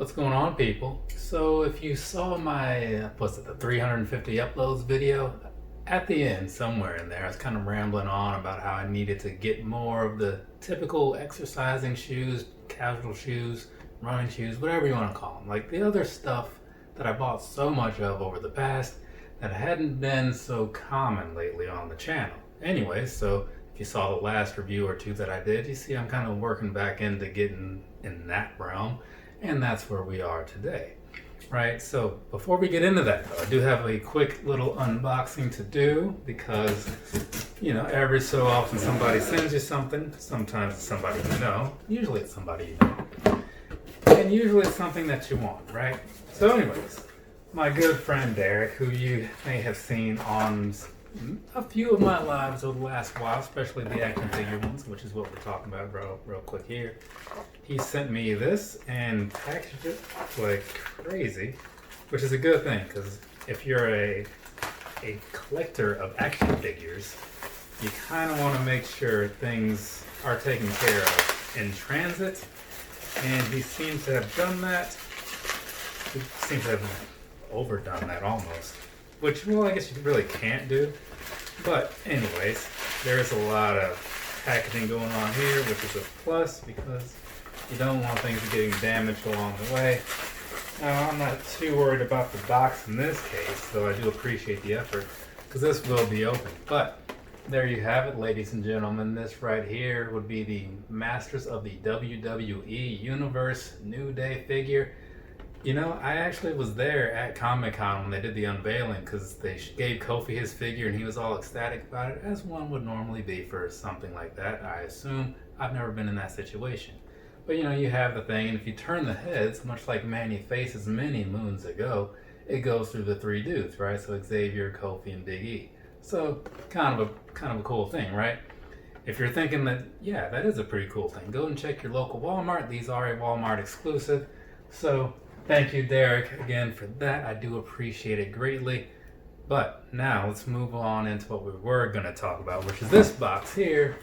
What's going on, people? So if you saw my, the 350 uploads video, at the end, somewhere in there, I was kind of rambling on about how I needed to get more of the typical exercising shoes, casual shoes, running shoes, whatever you want to call them. Like the other stuff that I bought so much of over the past that hadn't been so common lately on the channel. Anyway, so if you saw the last review or two that I did, you see I'm kind of working back into getting in that realm. And that's where we are today, right? So before we get into that, though, I do have a quick little unboxing to do because, you know, every so often somebody sends you something. Sometimes it's somebody you know. Usually it's somebody you know. And usually it's something that you want, right? So anyways, my good friend Derek, who you may have seen on a few of my lives over the last while, especially the action figure ones, which is what we're talking about real quick here. He sent me this and packaged it like crazy, which is a good thing because if you're a collector of action figures, you kind of want to make sure things are taken care of in transit, and he seems to have done that. He seems to have overdone that almost, which, well, I guess you really can't do. But anyways, there's a lot of packaging going on here, which is a plus because you don't want things getting damaged along the way. Now, I'm not too worried about the box in this case, though I do appreciate the effort because this will be open. But there you have it, ladies and gentlemen. This right here would be the Masters of the WWE Universe New Day figure. You know, I actually was there at Comic-Con when they did the unveiling because they gave Kofi his figure and he was all ecstatic about it, as one would normally be for something like that, I assume. I've never been in that situation. But you know, you have the thing, and if you turn the heads, much like Manny Faces many moons ago, it goes through the three dudes, right? So Xavier, Kofi, and Big E. So kind of a cool thing, right? If you're thinking that, yeah, that is a pretty cool thing, go and check your local Walmart. These are a Walmart exclusive. So thank you, Derek, again for that. I do appreciate it greatly. But now let's move on into what we were going to talk about, which is this box here.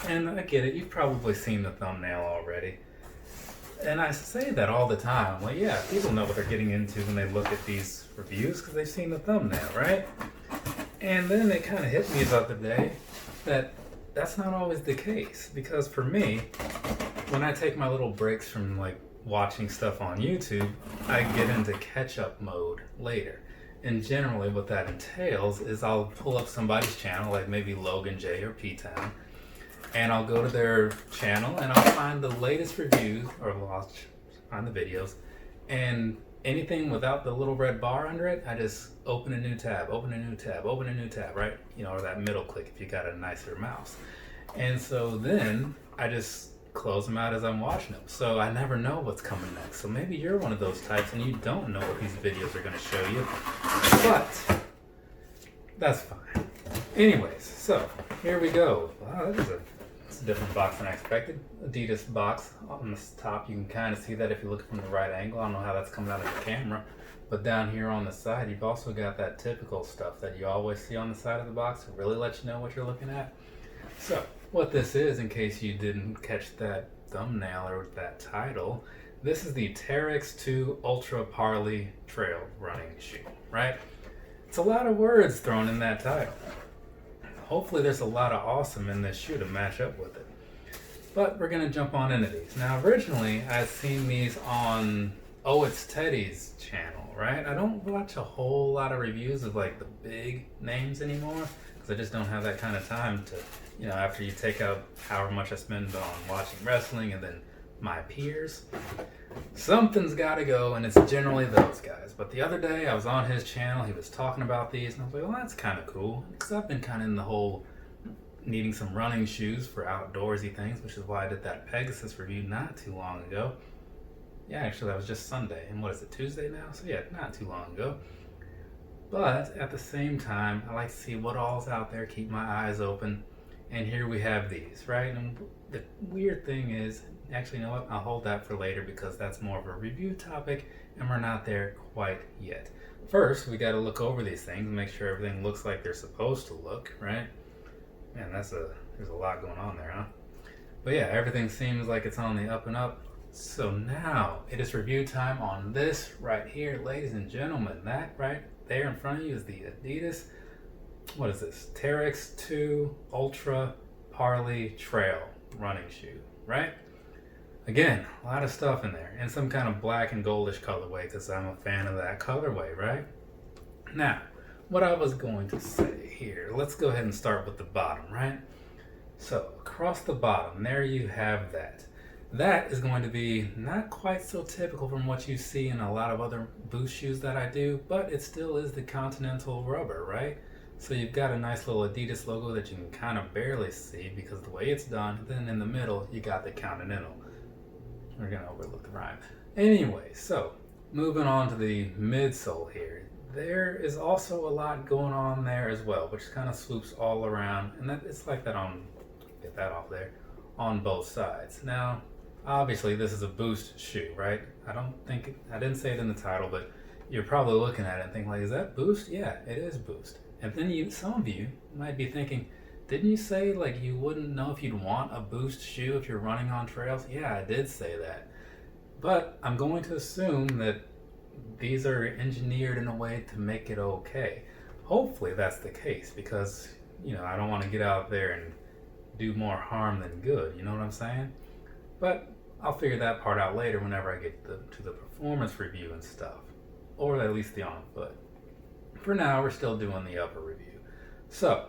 And I get it, you've probably seen the thumbnail already. And I say that all the time. Well, yeah, people know what they're getting into when they look at these reviews because they've seen the thumbnail, right? And then it kind of hit me the other day that that's not always the case. Because for me, when I take my little breaks from like watching stuff on YouTube, I get into catch-up mode later. And generally what that entails is I'll pull up somebody's channel, like maybe Logan J or P-Town, and I'll go to their channel and I'll find the latest reviews, or I'll find the videos, and anything without the little red bar under it, I just open a new tab, open a new tab, open a new tab, right? You know, or that middle click if you got a nicer mouse. And so then I just close them out as I'm watching them. So I never know what's coming next. So maybe you're one of those types and you don't know what these videos are going to show you. But that's fine. Anyways, so here we go. Wow, that is a different box than I expected. Adidas box on the top. You can kind of see that if you look from the right angle. I don't know how that's coming out of the camera. But down here on the side, you've also got that typical stuff that you always see on the side of the box to really let you know what you're looking at. So what this is, in case you didn't catch that thumbnail or that title, this is the Terrex 2 Ultra Parley Trail Running Shoe, right? It's a lot of words thrown in that title. Hopefully there's a lot of awesome in this shoe to match up with it. But we're going to jump on into these. Now originally I'd seen these on Oh It's Teddy's channel, right? I don't watch a whole lot of reviews of like the big names anymore because I just don't have that kind of time to, you know, after you take out however much I spend on watching wrestling and then my peers, something's got to go, and it's generally those guys. But the other day I was on his channel, he was talking about these, and I was like, well, that's kind of cool, because I've been kind of in the whole needing some running shoes for outdoorsy things, which is why I did that Pegasus review not too long ago. Yeah, actually that was just Sunday, and what is it, Tuesday now? So yeah, not too long ago. But at the same time, I like to see what all's out there, keep my eyes open, and here we have these, right? And the weird thing is, actually, you know what? I'll hold that for later because that's more of a review topic and we're not there quite yet. First, we got to look over these things and make sure everything looks like they're supposed to look, right? Man, there's a lot going on there, huh? But yeah, everything seems like it's on the up and up. So now it is review time on this right here, ladies and gentlemen. That right there in front of you is the Adidas, what is this? Terrex 2 Ultra Parley Trail running shoe, right? Again, a lot of stuff in there, and some kind of black and goldish colorway because I'm a fan of that colorway, right? Now, what I was going to say here, let's go ahead and start with the bottom, right? So across the bottom, there you have that. That is going to be not quite so typical from what you see in a lot of other Boost shoes that I do, but it still is the Continental rubber, right? So you've got a nice little Adidas logo that you can kind of barely see because of the way it's done. Then in the middle, you got the Continental. We're gonna overlook the rhyme. Anyway, so moving on to the midsole here. There is also a lot going on there as well, which kind of swoops all around, and that it's like that on, get that off there, on both sides. Now, obviously this is a Boost shoe, right? I didn't say it in the title, but you're probably looking at it and thinking like, is that Boost? Yeah, it is Boost. And then some of you might be thinking, didn't you say like you wouldn't know if you'd want a Boost shoe if you're running on trails? Yeah, I did say that. But I'm going to assume that these are engineered in a way to make it okay. Hopefully that's the case because, I don't want to get out there and do more harm than good, you know what I'm saying? But I'll figure that part out later whenever I get to the performance review and stuff, or at least the on foot. For now, we're still doing the upper review. So,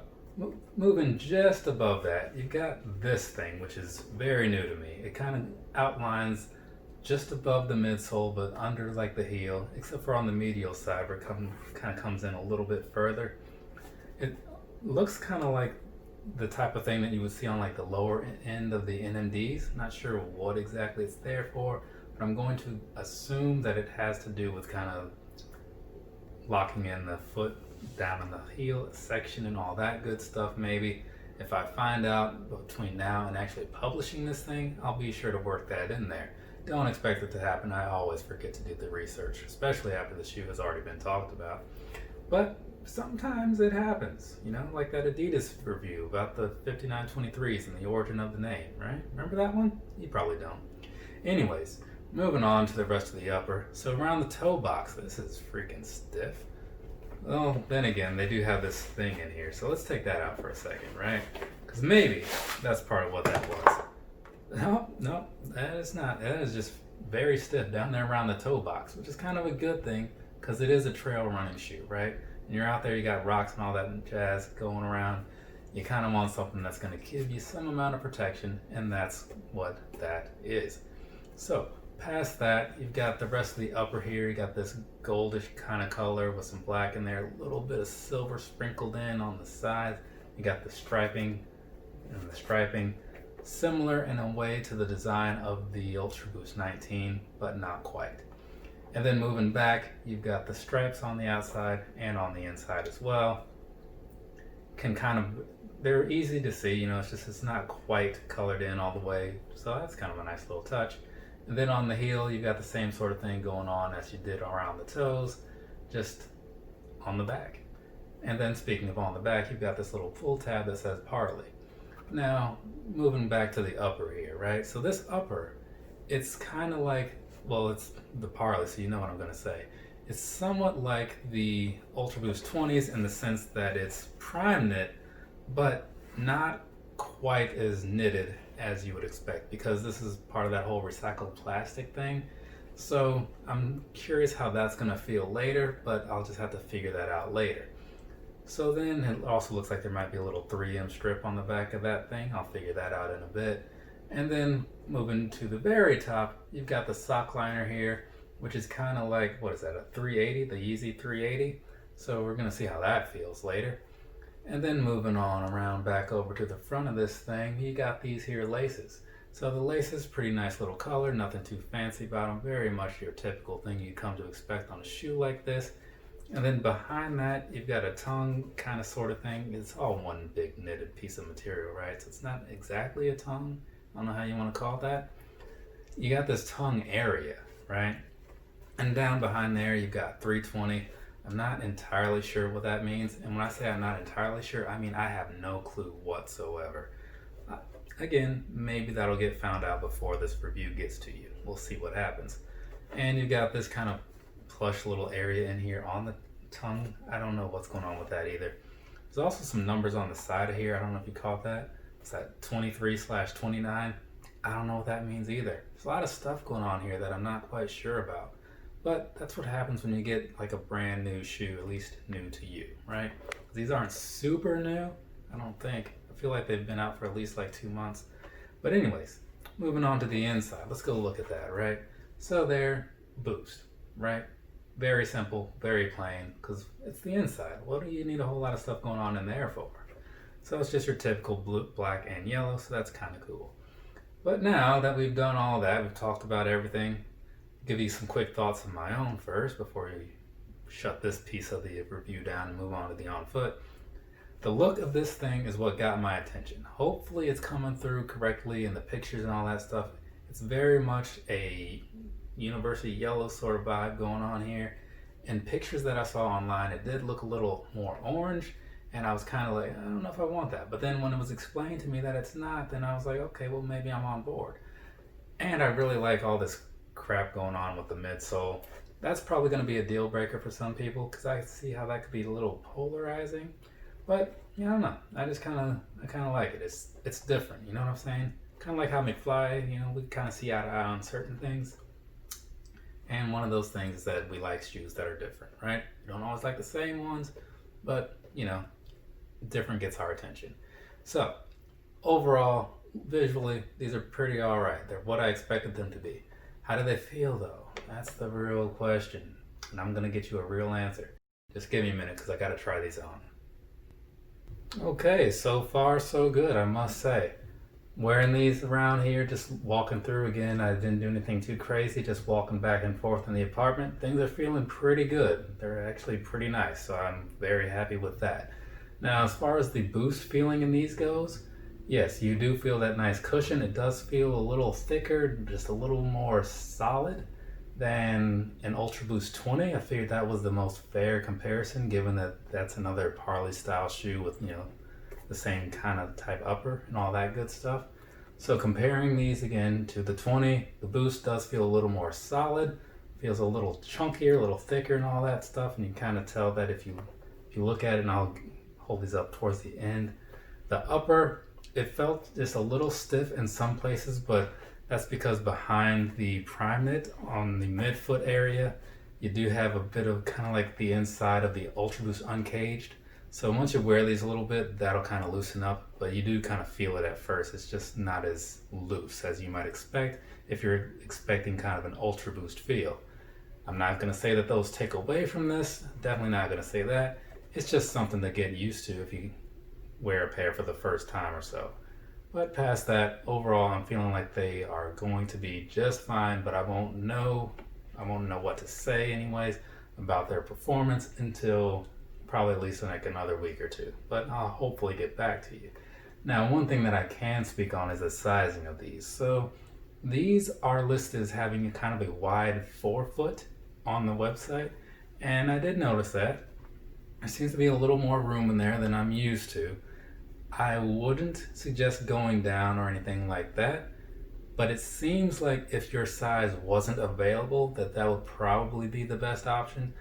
moving just above that, you've got this thing, which is very new to me. It kind of outlines just above the midsole, but under like the heel, except for on the medial side where it kind of comes in a little bit further. It looks kind of like the type of thing that you would see on like the lower end of the NMDs. Not sure what exactly it's there for, but I'm going to assume that it has to do with kind of locking in the foot down in the heel section and all that good stuff. Maybe if I find out between now and actually publishing this thing, I'll be sure to work that in there. Don't expect it to happen. I always forget to do the research, especially after the shoe has already been talked about. But sometimes it happens, like that Adidas review about the 5923s and the origin of the name, right? Remember that one? You probably don't. Anyways, moving on to the rest of the upper. So around the toe box, this is freaking stiff. Well, then again, they do have this thing in here. So let's take that out for a second, right? Because maybe that's part of what that was. No, that is not. That is just very stiff down there around the toe box, which is kind of a good thing because it is a trail running shoe, right? And you're out there, you got rocks and all that jazz going around. You kind of want something that's going to give you some amount of protection, and that's what that is. So past that, you've got the rest of the upper here. You got this goldish kind of color with some black in there, a little bit of silver sprinkled in on the sides. You got the striping, similar in a way to the design of the Ultra Boost 19, but not quite. And then moving back, you've got the stripes on the outside and on the inside as well. They're easy to see, it's not quite colored in all the way, so that's kind of a nice little touch. And then on the heel, you've got the same sort of thing going on as you did around the toes, just on the back. And then speaking of on the back, you've got this little pull tab that says Parley. Now, moving back to the upper here, right? So this upper, it's kind of like, well, it's the Parley, so you know what I'm going to say. It's somewhat like the Ultra Boost 20s in the sense that it's prime knit, but not quite as knitted as you would expect because this is part of that whole recycled plastic thing. So I'm curious how that's going to feel later, but I'll just have to figure that out later. So then it also looks like there might be a little 3M strip on the back of that thing. I'll figure that out in a bit. And then moving to the very top, you've got the sock liner here, which is kind of like, what is that, a 380, the Yeezy 380? So we're going to see how that feels later. And then moving on around back over to the front of this thing, you got these here laces. So the laces, pretty nice little color, nothing too fancy about them, very much your typical thing you'd come to expect on a shoe like this. And then behind that, you've got a tongue kind of sort of thing. It's all one big knitted piece of material, right? So it's not exactly a tongue. I don't know how you want to call that. You got this tongue area, right? And down behind there, you've got 320. I'm not entirely sure what that means. And when I say I'm not entirely sure, I mean I have no clue whatsoever. Again, maybe that'll get found out before this review gets to you. we'll see what happens. And you got this kind of plush little area in here on the tongue. I don't know what's going on with that either. There's also some numbers on the side of here. I don't know if you caught that. It's that 23/29. I don't know what that means either. There's a lot of stuff going on here that I'm not quite sure about. But that's what happens when you get like a brand new shoe, at least new to you, right? These aren't super new, I don't think. I feel like they've been out for at least like 2 months. But anyways, moving on to the inside. Let's go look at that, right? So there, Boost, right? Very simple, very plain, because it's the inside. What do you need a whole lot of stuff going on in there for? So it's just your typical blue, black, and yellow, so that's kind of cool. But now that we've done all that, we've talked about everything, give you some quick thoughts of my own first before you shut this piece of the review down and move on to the on foot. The look of this thing is what got my attention. Hopefully it's coming through correctly in the pictures and all that stuff. It's very much a university yellow sort of vibe going on here. In pictures that I saw online, it did look a little more orange, and I was kind of like, I don't know if I want that. But then when it was explained to me that it's not, then I was like, okay, well maybe I'm on board. And I really like all this crap going on with the midsole. That's probably going to be a deal breaker for some people because I see how that could be a little polarizing. But yeah, I don't know. I kind of like it. It's different. You know what I'm saying? Kind of like how McFly. You know, we kind of see eye to eye on certain things. And one of those things is that we like shoes that are different, right? We don't always like the same ones, but you know, different gets our attention. So overall, visually, these are pretty all right. They're what I expected them to be. How do they feel though? That's the real question. And I'm gonna get you a real answer. Just give me a minute because I gotta try these on. Okay, so far so good, I must say. Wearing these around here, just walking through again, I didn't do anything too crazy, just walking back and forth in the apartment. Things are feeling pretty good. They're actually pretty nice, so I'm very happy with that. Now, as far as the Boost feeling in these goes, yes, you do feel that nice cushion. It does feel a little thicker, just a little more solid than an Ultra Boost 20. I figured that was the most fair comparison, given that that's another Parley style shoe with, you know, the same kind of type upper and all that good stuff. So comparing these again to the 20, the Boost does feel a little more solid, feels a little chunkier, a little thicker and all that stuff. And you kind of tell that if you look at it, and I'll hold these up towards the end, the upper, it felt just a little stiff in some places, but that's because behind the prime knit on the midfoot area, you do have a bit of kind of like the inside of the Ultra Boost Uncaged. So once you wear these a little bit, that'll kind of loosen up, but you do kind of feel it at first. It's just not as loose as you might expect if you're expecting kind of an Ultra Boost feel. I'm not going to say that those take away from this. Definitely not going to say that. It's just something to get used to if you wear a pair for the first time or so. But past that, overall, I'm feeling like they are going to be just fine, but I won't know what to say anyways about their performance until probably at least in like another week or two. But I'll hopefully get back to you. Now, one thing that I can speak on is the sizing of these. So these are listed as having kind of a wide forefoot on the website, and I did notice that. There seems to be a little more room in there than I'm used to. I wouldn't suggest going down or anything like that, but it seems like if your size wasn't available, that would probably be the best option.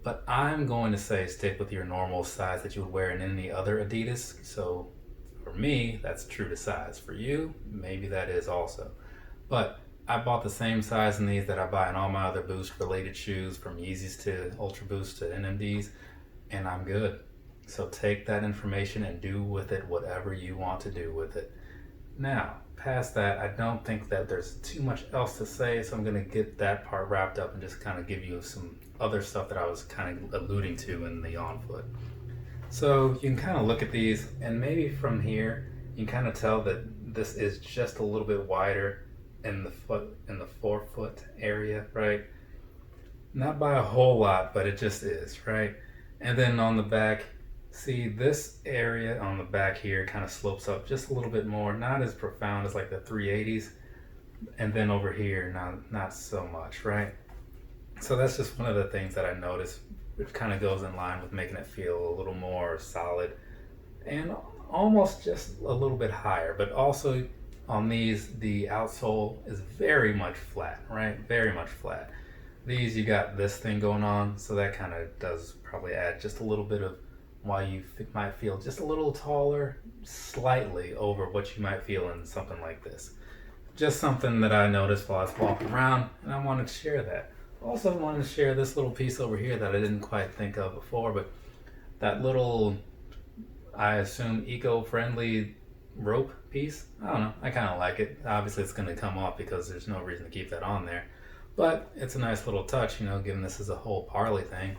But I'm going to say stick with your normal size that you would wear in any other Adidas. So for me, that's true to size. For you, maybe that is also. But I bought the same size in these that I buy in all my other Boost related shoes, from Yeezys to Ultra Boost to NMDs, and I'm good. So take that information and do with it whatever you want to do with it. Now, past that, I don't think that there's too much else to say, so I'm going to get that part wrapped up and just kind of give you some other stuff that I was kind of alluding to in the on foot. So you can kind of look at these, and maybe from here you can kind of tell that this is just a little bit wider in the forefoot area, right? Not by a whole lot, but it just is, right? And then on the back, see this area on the back here kind of slopes up just a little bit more, not as profound as like the 380s, and then over here not so much, right? So that's just one of the things that I noticed, which kind of goes in line with making it feel a little more solid and almost just a little bit higher. But also On these, the outsole is very much flat, right? Very much flat. These, you got this thing going on, so that kind of does probably add just a little bit of why you might feel just a little taller, slightly over what you might feel in something like this. Just something that I noticed while I was walking around, and I wanted to share that. Also wanted to share this little piece over here that I didn't quite think of before, but that little, I assume, eco-friendly rope piece. I don't know, I kind of like it. Obviously it's going to come off because there's no reason to keep that on there, but it's a nice little touch, you know, given this is a whole Parley thing.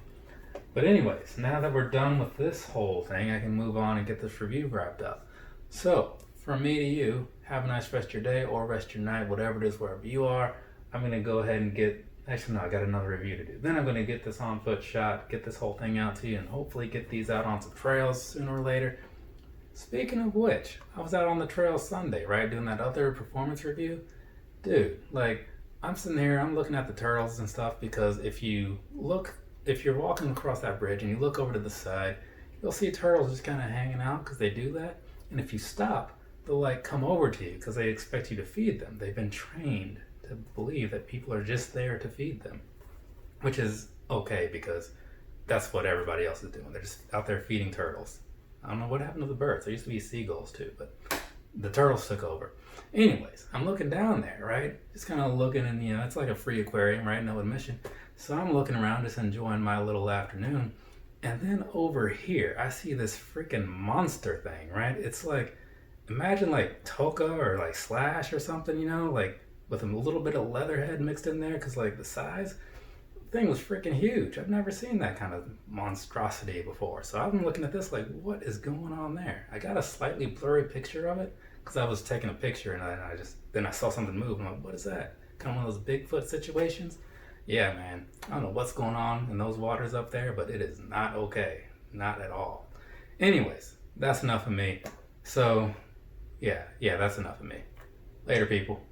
But anyways, now that we're done with this whole thing, I can move on and get this review wrapped up. So from me to you, have a nice rest of your day or rest of your night, whatever it is, wherever you are. I'm going to go ahead and actually no, I got another review to do. Then I'm going to get this on foot shot, get this whole thing out to you, and hopefully get these out on some trails sooner or later. Speaking of which, I was out on the trail Sunday, right, doing that other performance review. Dude, like, I'm sitting here, I'm looking at the turtles and stuff, because if you're walking across that bridge and you look over to the side, you'll see turtles just kind of hanging out because they do that. And if you stop, they'll like come over to you because they expect you to feed them. They've been trained to believe that people are just there to feed them, which is okay because that's what everybody else is doing. They're just out there feeding turtles. I don't know what happened to the birds. There used to be seagulls too, but the turtles took over. Anyways, I'm looking down there, right? Just kind of looking, and you know, it's like a free aquarium, right? No admission. So I'm looking around, just enjoying my little afternoon. And then over here, I see this freaking monster thing, right? It's like, imagine like Toka or like Slash or something, you know, like with a little bit of Leatherhead mixed in there, because like the size, thing was freaking huge. I've never seen that kind of monstrosity before. So I've been looking at this like, what is going on there? I got a slightly blurry picture of it because I was taking a picture and then I saw something move. I'm like, what is that? Kind of one of those Bigfoot situations. Yeah, man. I don't know what's going on in those waters up there, but it is not okay. Not at all. Anyways, that's enough of me. So, yeah, that's enough of me. Later, people.